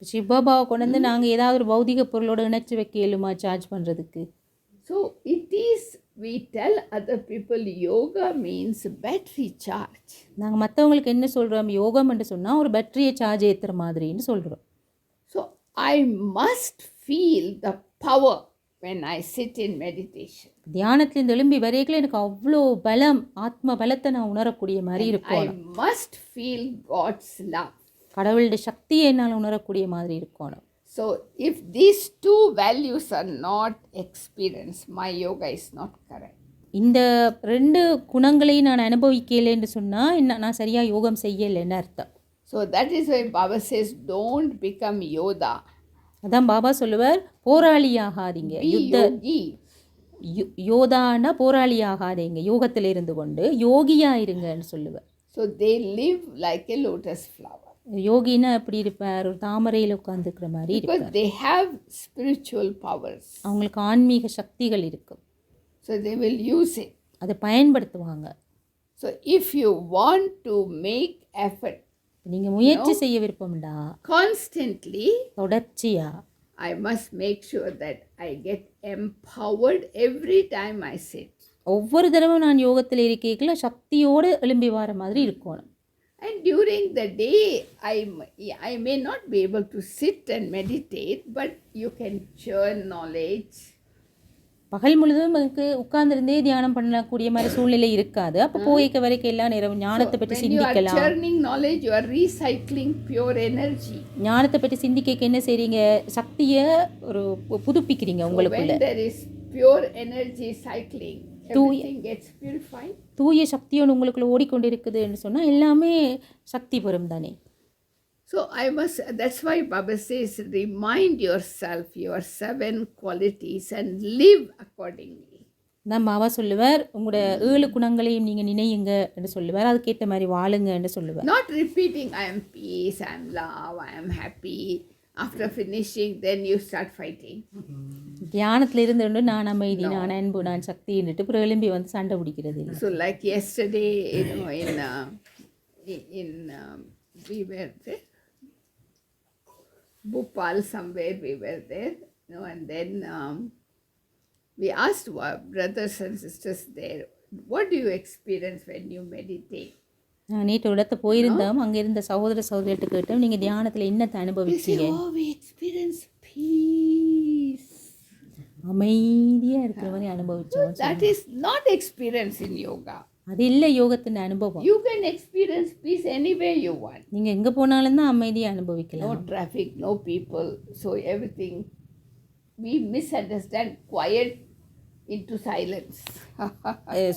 சிவபாபாவை கொண்டு வந்து நாங்கள் ஏதாவது ஒரு பௌதிக பொருளோட இணைச்சி வைக்க இயலுமா சார்ஜ் பண்ணுறதுக்கு? So it is, we tell other people yoga means battery charge. நாங்கள் மற்றவங்களுக்கு என்ன சொல்கிறோம்? யோகம் என்று சொன்னால் ஒரு பேட்டரியை சார்ஜ் ஏற்றுற மாதிரின்னு சொல்கிறோம். So I must feel the power when I sit in meditation. தியானத்துலேருந்து எழும்பி வரைக்கும் எனக்கு அவ்வளோ பலம், ஆத்ம பலத்தை நான் உணரக்கூடிய மாதிரி I இருக்கணும். must feel God's love. கடவுளுடைய சக்தியை என்னால் உணரக்கூடிய மாதிரி இருக்கணும். So if these 2 values are not experienced, my yoga is not correct. இந்த 2 குணங்களையும் நான் அனுபவிக்கலைன்னு சொன்னால் என்ன, நான் சரியாக யோகம் செய்யலைன்னு அர்த்தம். So that is why Baba says, don't become Yoda. அதான் பாபா சொல்லுவார், போராளியாகாதீங்க. Be yogi. யோதானா போராளியாகாதீங்க, யோகத்தில் இருந்து கொண்டு யோகியா இருங்கன்னு சொல்லுவார். So they live like a lotus flower. யோகினா எப்படி இருப்பார்? ஒரு தாமரையில் உட்காந்துருக்கிற மாதிரி Because இருப்பார். they have spiritual powers. அவங்களுக்கு ஆன்மீக சக்திகள் இருக்கும், So they will use it. அதை பயன்படுத்துவாங்க. So if you want to make effort நீங்கள் முயற்சி செய்ய விருப்பம்டா, constantly, தொடர்ச்சியா I must make sure that I get empowered every time I sit. ஒவ்வொரு தடவை நான் யோகத்தில் இருக்கைக்குள்ள சக்தியோடு எழும்பி வர மாதிரி இருக்கணும். And during the day, I may not be able to sit and meditate, but you can churn knowledge. பகல் முழுதும் எனக்கு உட்கார்ந்திருந்தே தியானம் பண்ணக்கூடிய மாதிரி சூழ்நிலை இருக்காது. அப்போ போய்க்க வரைக்கும் எல்லா நேரம் ஞானத்தை பற்றி When you are சிந்திக்கலாம். churning knowledge, you are recycling pure energy. ஞானத்தை பற்றி சிந்திக்க என்ன செய்றீங்க, சக்தியை ஒரு புதுப்பிக்கிறீங்க So when உங்களுக்குள்ள. there is pure energy cycling, everything gets purified. தூய சக்தியோடு உங்களுக்குள்ள ஓடிக்கொண்டிருக்குதுன்னு சொன்னால் எல்லாமே சக்தி பெறும் தானே. So that's why Baba says, remind yourself your 7 qualities and live accordingly. தான் பாபா சொல்லுவார், உங்களோட 7 குணங்களையும் நீங்கள் நினையுங்க என்று சொல்லுவார், அதுக்கேற்ற மாதிரி வாழுங்க என்று சொல்லுவார். Not repeating, I am peace, I am love, I am happy. After finishing, then you start fighting. தியானத்தில் இருந்து நான் அமைதி, நான் அன்பு, நான் சக்தின்னுட்டு அப்புறம் எழும்பி வந்து சண்டை பிடிக்கிறது இல்லை. So like yesterday, we were there. Bhopal somewhere we were there, and then we asked our brothers and sisters there, what do you experience when you meditate? நான் நேற்று ஒரு இடத்த போயிருந்தோம், அங்கே இருந்த சகோதர சகோதரிட்டு கேட்டோம், நீங்கள் தியானத்தில் என்னத்தை They say, அனுபவிச்சீங்க? oh, we experience peace. அமைதியாக இருக்கிற மாதிரி அனுபவிச்சோம். That is not experience in yoga. அது இல்லை யோகத்தின் அனுபவம். You can experience peace anywhere you want. நீங்கள் எங்கே போனாலும் தான் அமைதியை அனுபவிக்கலாம். No traffic, no people. So everything, we misunderstand quiet into silence.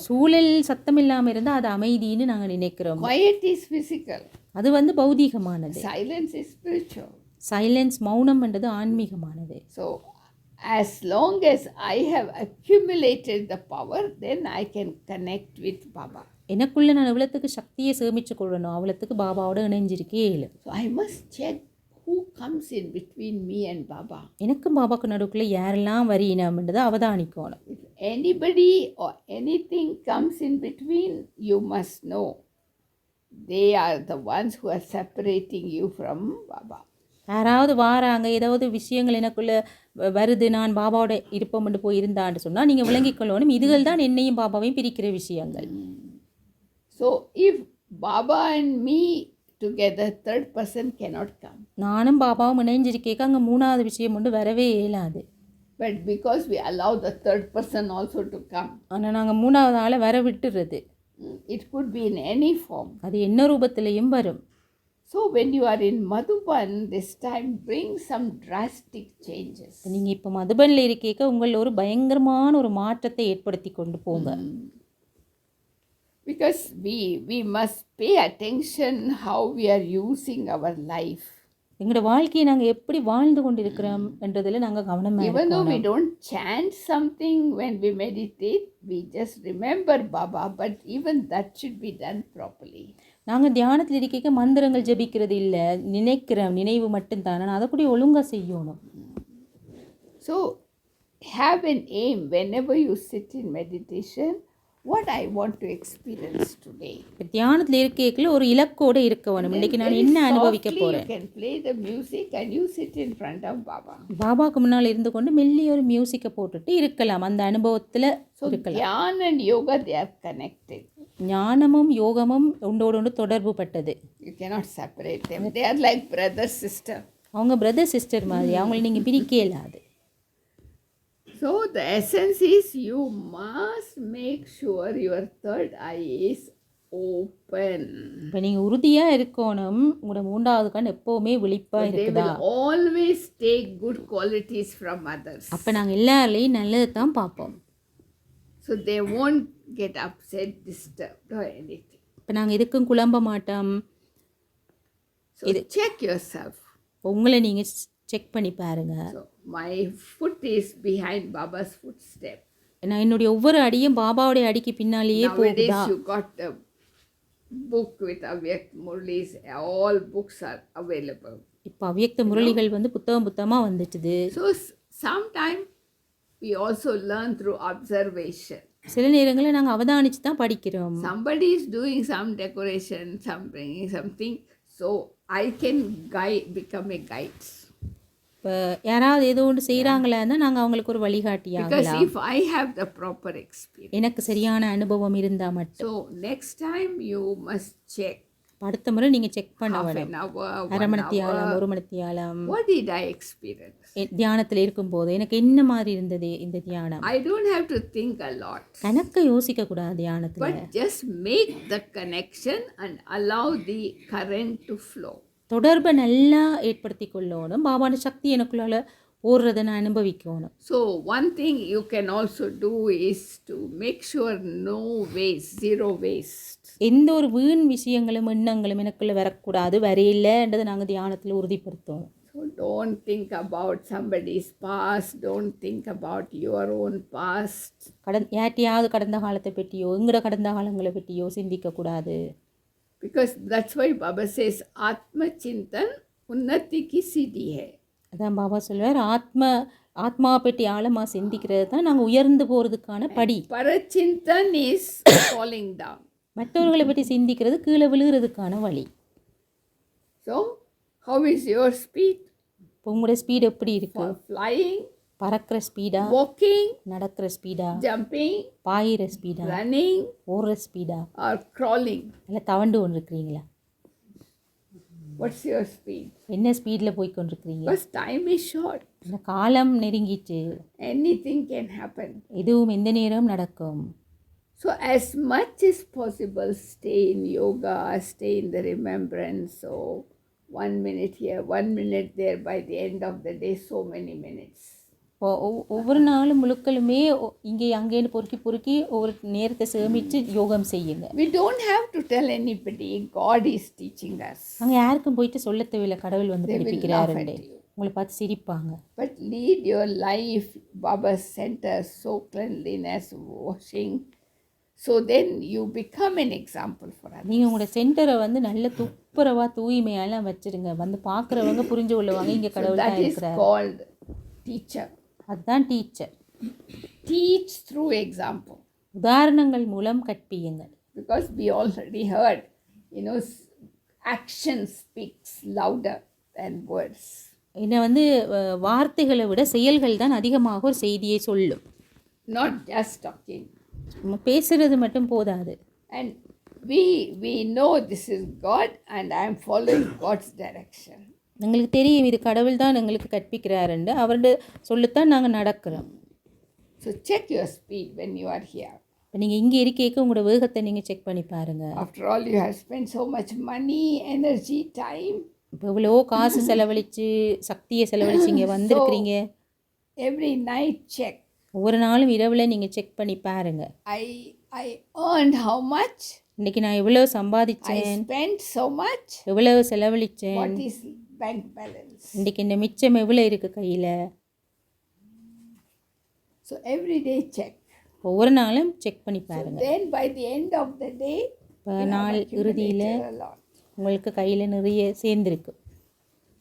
சூழல் சத்தம் இல்லாமல் இருந்தால் அது அமைதின்னு நாங்கள் நினைக்கிறோம். Quiet is physical. அது வந்து பௌதீகமானது. Silence is spiritual. சைலன்ஸ், மௌனம் என்றது ஆன்மீகமானது. So as long as I have accumulated the power, then I can connect with Baba. எனக்குள்ள நான் எவ்வளோத்துக்கு சக்தியை சேமிச்சு கொள்ளணும், அவ்வளோத்துக்கு பாபாவோட இணைஞ்சிருக்கே இல்லை. So I must check who comes in between me and Baba. எனக்கும் பாபாக்கு நடுக்குள்ளே யாரெல்லாம் வரியினம்ன்றதை அவதானிக்கணும். If anybody or anything comes in between, you must know they are the ones who are separating you from Baba. யாராவது வாராங்க, ஏதாவது விஷயங்கள் எனக்குள்ளே வருது, நான் பாபாவோட இருப்போம்னு போய் இருந்தான்னு சொன்னால் நீங்கள் விளங்கிக் கொள்ளணும், இதுகள் தான் என்னையும் பாபாவையும் பிரிக்கிற விஷயங்கள். So if Baba and me together, third person cannot come. நானும் பாபாவும் இணைஞ்சிருக்கேக்க அங்கே மூணாவது விஷயம் ஒன்று வரவே இயலாது. But because we allow the third person also to come, ஆனால் நாங்கள் மூணாவது ஆளை வர விட்டுறது. it could be in any form. அது என்ன ரூபத்திலையும் வரும். So when you are in Madhuban, this time bring some drastic changes. நீங்கள் இப்போ மதுபனில் இருக்கேக்க உங்களில் ஒரு பயங்கரமான ஒரு மாற்றத்தை ஏற்படுத்தி கொண்டு போங்க. Because we must pay attention how we are using our life. எங்களோட வாழ்க்கையை நாங்கள் எப்படி வாழ்ந்து கொண்டிருக்கிறோம் என்றதில் நாங்கள் கவனமாக Even though we இருக்கணும். don't chant something when we meditate, we just remember Baba, but even that should be done properly. நாங்கள் தியானத்தில் இருக்க மந்திரங்கள் ஜபிக்கிறது இல்லை, நினைக்கிறோம், நினைவு மட்டும்தான், ஆனால் அதை கூட ஒழுங்காக செய்யணும். So have an aim whenever you sit in meditation, what I want to experience today. இப்போ தியானத்தில் இருக்கைக்குள்ள ஒரு இலக்கோடு இருக்க வேணும். இன்றைக்கி நான் என்ன அனுபவிக்க போகிறேன். You can play the music and you sit in front of Baba. பாபாவுக்கு முன்னால் இருந்து கொண்டு மெல்லிய ஒரு மியூசிக்கை போட்டுட்டு இருக்கலாம், அந்த அனுபவத்தில் இருக்கலாம். Dhyan and yoga, they are connected. ஞானமும் யோகமும் ஒன்றோடு ஒன்று தொடர்பு பட்டது. You cannot separate them. They are like brother sister. அவங்க பிரதர் சிஸ்டர் மாதிரி, அவங்களை நீங்கள் பிரிக்க இயலாது. So the essence is you must make sure your third eye is open. இப்போ நீங்கள் உறுதியாக இருக்கணும், உங்களோட மூன்றாவது கண் எப்போவுமே விழிப்பாக They இருக்குதா. will always take good qualities from others. அப்போ நாங்கள் எல்லாரையும் நல்லதை தான் பார்ப்போம். So they won't get upset, disturbed or anything. இப்போ நாங்கள் எதுக்கும் குழம்ப மாட்டோம். So check yourself. உங்களை நீங்கள் செக் பண்ணி பாருங்கள். So my foot is behind Baba's footstep. நான் என்னுடைய ஒவ்வொரு அடியும் பாபாவுடைய அடிக்கு பின்னாலேயே Nowadays போகுதா. you got a book with Avyakt Murlis. All books are available. இப்போ அவ்யக்த முரளிகள் வந்து புத்தகமாக வந்துட்டுது. So sometime we also learn through observation. சில நேரங்களில் நாங்கள் அவதானித்து தான் படிக்கிறோம். Somebody is doing some decoration, some bringing something, so I can become a guide. இப்போ யாராவது ஏதோ ஒன்று செய்கிறாங்களான்னா நாங்கள் அவங்களுக்கு ஒரு Because வழிகாட்டியாகலாம். if I have the proper experience, எனக்கு சரியான அனுபவம் இருந்தால் மட்டும். so next time you must check அடுத்த முறை நீங்கள் செக் பண்ண half வேணும். an hour, அரை 1 மணித்தியாலம், hour. ஒரு மணித்தியாலம் What did I experience? தியானத்தில் இருக்கும்போது எனக்கு என்ன மாதிரி இருந்தது இந்த தியானம். I don't have to think a lot, கணக்கை யோசிக்கக்கூடாது தியானத்தில். but just make the connection and allow the current to flow. தொடர்பை நல்லா ஏற்படுத்தி கொள்ளணும். பாபான சக்தி எனக்குள்ளால ஓடுறதை நான் அனுபவிக்கணும். So one thing you can also do is to make sure no waste, zero waste. எந்த ஒரு வீண் விஷயங்களும் எண்ணங்களும் எனக்குள்ளே வரக்கூடாது, வரையில்லைன்றதை நாங்கள் தியானத்தில் உறுதிப்படுத்தணும். So don't think about somebody's past, don't think about your own past. யார்ட்டையாவது கடந்த காலத்தை பற்றியோ எங்களோட கடந்த காலங்களை பற்றியோ சிந்திக்கக்கூடாது. Because that's why Baba says Atma Chintan Unnati ki Siddhi hai. அதான் பாபா சொல்வார், ஆத்மாவை பற்றி ஆழமாக சிந்திக்கிறது தான் நாங்கள் உயர்ந்து போகிறதுக்கான படி. Parachintan is falling down. மற்றவர்களை பற்றி சிந்திக்கிறது கீழே விழுகிறதுக்கான வழி. So how is your speed? இப்போ உங்களோட ஸ்பீடு எப்படி இருக்கு? For flying, பறக்கிற ஸ்பீடா, walking, நடக்கிற ஸ்பீடா, jumping, பாயிற ஸ்பீடா, running, ஓடுற ஸ்பீடா, or crawling? இல்லை தவண்டு கொண்டு இருக்கிறீங்களா? What's your speed? என்ன ஸ்பீடில் போய் கொண்டிருக்கிறீங்க? Because time is short. இந்த காலம் நெருங்கிட்டு Anything can happen. எதுவும் எந்த நேரம் நடக்கும். So as much as possible, stay in yoga, stay in the remembrance. So 1 minute here, 1 minute there. By the end of the day, so many minutes. ஒவ்வொரு நாளும் முழுக்களுமே இங்கே அங்கேன்னு பொறுக்கி ஒவ்வொரு நேரத்தை சேமித்து யோகம் செய்யுங்க. We don't have to tell anybody. God is teaching us. அங்கே யாருக்கும் போயிட்டு சொல்ல தேவையில்லை, கடவுள் வந்து They will laugh படிப்பிக்கிறாருண்டே. at you. உங்களை பார்த்து சிரிப்பாங்க. But lead your life, Baba's center, so cleanliness, washing. So then you become an example for others. நீங்கள் உங்களோட சென்டரை வந்து நல்ல துப்புரவாக தூய்மையெல்லாம் வச்சுருங்க. வந்து பார்க்குறவங்க புரிஞ்சு கொள்ளுவாங்க இங்கே So கடவுள் தான் that is இருக்கிறார். called teacher. அதுதான் டீச்சர். Teach through example. உதாரணங்கள் மூலம் கற்பியுங்கள். Because we already heard, action speaks louder than words. என்னை வந்து வார்த்தைகளை விட செயல்கள் தான் அதிகமாக ஒரு செய்தியை சொல்லும். Not just talking. நம்ம பேசுறது மட்டும் போதாது. And we know this is God and I am following God's direction. எங்களுக்கு தெரியும் இது கடவுள் தான் எங்களுக்கு கற்பிக்கிறாருண்டு, அவருடைய சொல்லுத்தான் நாங்கள் நடக்கிறோம். So check your speed when you are here. இப்போ நீங்கள் இங்கே இருக்கேக்க உங்களோட வேகத்தை நீங்கள் செக் பண்ணி பாருங்கள். After all, you have spent so much money, energy, time. இப்போ இவ்வளோ காசு செலவழித்து சக்தியை செலவழித்து இங்கே வந்திருக்கிறீங்க. Every night check. ஒவ்வொரு நாளும் இரவில் நீங்கள் செக் பண்ணி பாருங்கள். I earned how much? இன்றைக்கி நான் எவ்வளோ I சம்பாதிச்சேன், spent so much. எவ்வளவு செலவழித்தேன், What is bank balance? இன்றைக்கி இந்த மிச்சம் எவ்வளோ இருக்குது கையில். So every day check. ஒவ்வொரு நாளும் செக் பண்ணி So பாருங்கள். then by the end of the day, இப்போ you have நாள் இறுதியில் accumulated a lot. உங்களுக்கு கையில் நிறைய சேர்ந்துருக்கு.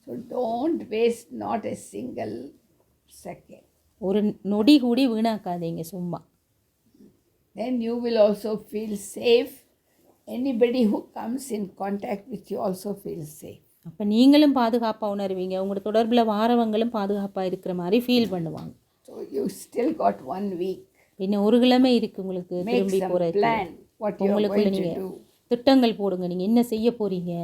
So don't waste not a single second. ஒரு நொடி கூடி வீணாக்காதீங்க சும்மா. Then you will also feel safe. Anybody who comes in contact with you also feels safe. அப்போ நீங்களும் பாதுகாப்பாக உணர்வீங்க, உங்களோட தொடர்பில் வாரவங்களும் பாதுகாப்பாக இருக்கிற மாதிரி ஃபீல் பண்ணுவாங்க. So you still got 1 week. பின்ன ஒரு கிழமை இருக்குது உங்களுக்கு Make திரும்பி some போகிறது. plan what you are உங்களுக்குள்ள going to நீங்கள் do. திட்டங்கள் போடுங்க, நீங்கள் என்ன செய்ய போகிறீங்க.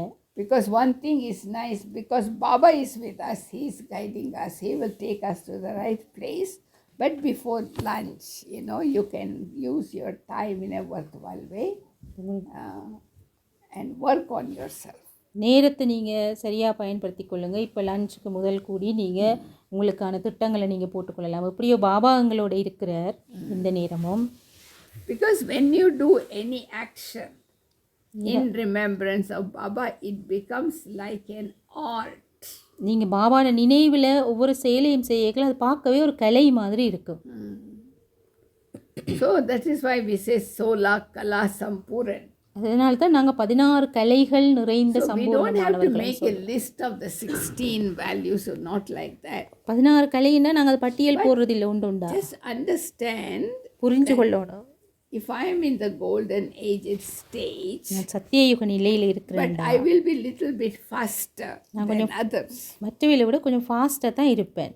Because one thing is nice, because Baba is with us, he is guiding us, he will take us to the right place. But before lunch, you can use your time in a worthwhile way and work on yourself. நேரத்தை நீங்கள் சரியாக பயன்படுத்தி கொள்ளுங்கள். இப்போ லஞ்சுக்கு முதல் கூடி நீங்கள் உங்களுக்கான திட்டங்களை நீங்கள் போட்டுக்கொள்ளலாம். எப்படியோ பாபா எங்களோட இருக்கிறார் இந்த நேரமும். Because when you do any action in remembrance of Baba, it becomes like an art. நீங்கள் பாபாவோட நினைவில் ஒவ்வொரு செயலையும் செய்யக்கலாம், அது பார்க்கவே ஒரு கலை மாதிரி இருக்கும். So that is why we say Sola Kala Sampuran. அதனால தான் நாங்கள் 16 கலைகள் நிறைந்த So we don't have to சம்பூர்ணமானவர்கள். make a list of the 16 values, or not like that. 16 கலைன்னா நாங்கள் அது பட்டியல் போடுறதில்லை, உண்டு உண்டா Just understand புரிஞ்சு கொள்ளணும். if I am in the golden age stage, நான் சத்தியயுக நிலையில் but இருக்கிறேன்டா I will be little bit faster than others. மற்றவைகளை விட கொஞ்சம் ஃபாஸ்ட்டாக தான் இருப்பேன்.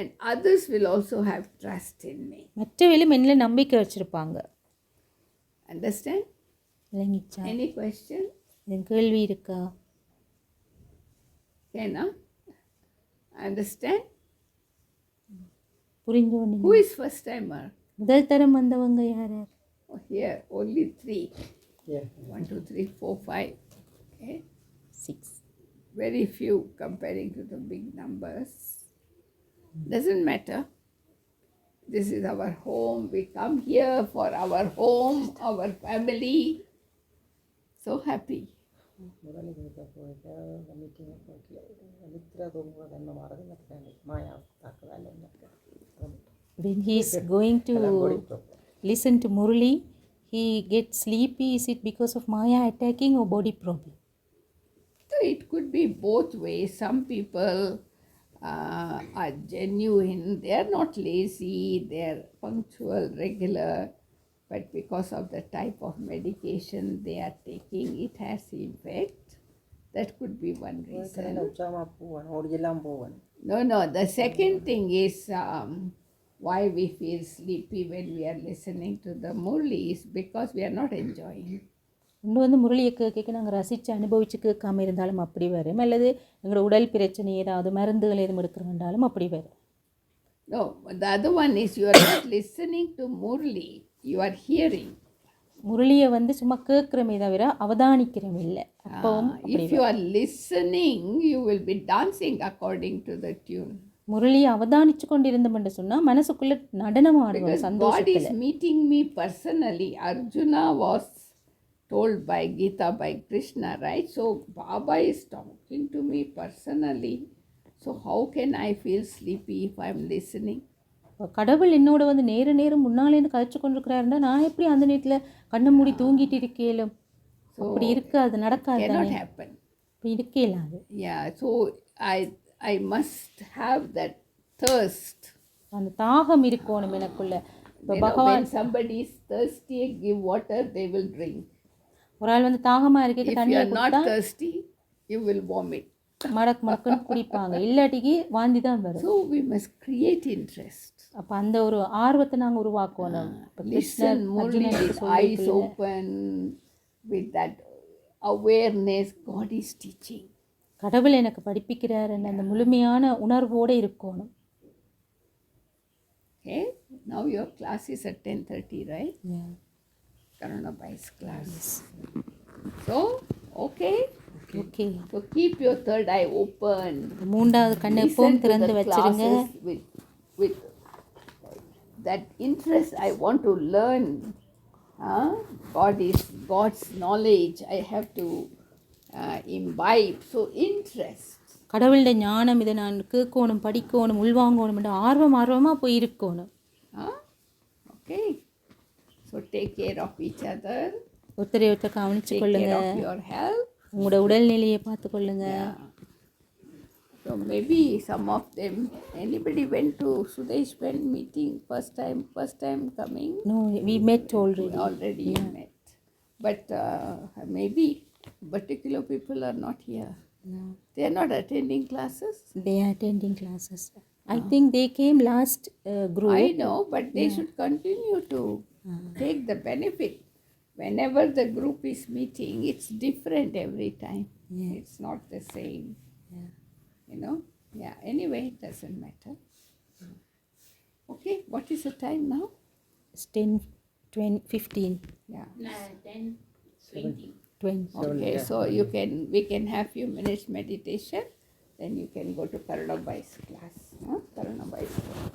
And others will also have trust in me. மற்றவையிலும் என்னில் நம்பிக்கை வச்சுருப்பாங்க. Understand? விளங்கிச்சா? Any question? என் கேள்வி இருக்கா? Okay, now? Understand? புரிஞ்சோ? Who is first timer? முதல் தரம் வந்தவங்க யார்? Oh, here, only 3. Yeah. 1, 2, 3, 4, 5. Okay? 6. Very few comparing to the big numbers. Doesn't matter. This is our home. We come here for our home, our family. So happy. When he is going to listen to Murli, he gets sleepy. Is it because of Maya attacking or body problem? So it could be both ways. Some people are genuine. They are not lazy. They are punctual, regular. But because of the type of medication they are taking, it has effect. That could be one reason. No. The second thing is why we feel sleepy when we are listening to the Murli is because we are not enjoying. இன்னும் வந்து முரளியை கேட்க நாங்கள் ரசித்து அனுபவித்து கேட்காம இருந்தாலும் அப்படி வரும், அல்லது எங்களோட உடல் பிரச்சனை ஏதாவது மருந்துகள் எதுவும் எடுக்கிறோம்னாலும் அப்படி வரும். No, the other one is you are not listening to Murli, you are hearing. முரளியை வந்து சும்மா கேட்குறமே தவிர அவதானிக்கிறோம் இல்லை. அப்பவும் If you are listening, you will be dancing according to the tune. முரளியை அவதானிச்சு கொண்டிருந்தோம் என்று சொன்னால் மனசுக்குள்ள நடனம் ஆடுவோம் God சந்தோஷத்தில். is meeting me personally. Arjuna was told by Gita, by Krishna, right? So Baba is talking to me personally. So how can I feel sleepy if I am listening? இப்போ கடவுள் என்னோட வந்து நேரம் முன்னாலேருந்து கழிச்சு கொண்டிருக்கிறாருன்னா நான் எப்படி அந்த நேரத்தில் கண்ணை மூடி தூங்கிட்டு இருக்கேலும்? அப்படி இருக்காது, நடக்காது, Cannot happen. அப்படி இருக்கேலாது. Yeah, so I must have that thirst. அந்த தாகம் இருக்கணும் எனக்குள்ள. இப்போ You know, பகவான் when somebody is thirsty, give water, they will drink. ஒரு ஆள் வந்து தாகமாக இருக்க If you தண்ணியை are not கொடுத்தா thirsty, you will vomit. மடக்குன்னு குடிப்பாங்க, இல்லாட்டிக்கு வாந்தி தான் வரும். So we must create interest. அப்போ அந்த ஒரு ஆர்வத்தை நாங்கள் உருவாக்கணும். இப்போ Listen Murli with eyes open, with that awareness God is teaching. கடவுள் எனக்கு படிப்பிக்கிறார் என்ற அந்த முழுமையான உணர்வோடு இருக்கணும். Okay, now your class is at 10:30, right? Yeah. Karunabai's class. So, okay. Okay. So keep your third eye open. மூன்றாவது கண்ணை Listen எப்பவும் to திறந்து the வச்சிருங்க. classes with that interest. I want to learn. God is God's knowledge. I have to imbibe. So interest. கடவுளுடைய ஞானம் இதை நான் கேட்கணும், படிக்கணும், உள்வாங்கணும் என்ற ஆர்வமாக போய் இருக்கணும். Okay. So take care of each other. ஒருத்தரை ஒருத்தர் கவனிச்சு Take கொள்ளுங்க. care of your health. உங்களோட உடல்நிலையை பார்த்து கொள்ளுங்க. So maybe some of them, anybody went to Sudesh Pen meeting first time coming? No, we met already. Already met. But maybe particular people are not here. No. They are not attending classes. They are attending classes. I think they came last group. I know, but they should continue to take the benefit. Whenever the group is meeting, it's different every time. Yeah. It's not the same. Yeah. You know? Yeah, anyway, it doesn't matter. Okay, what is the time now? It's 10, 20, 15, Yeah. 20. Okay, so we can have few minutes meditation, then you can go to Karunabai's class. Karunabai's class.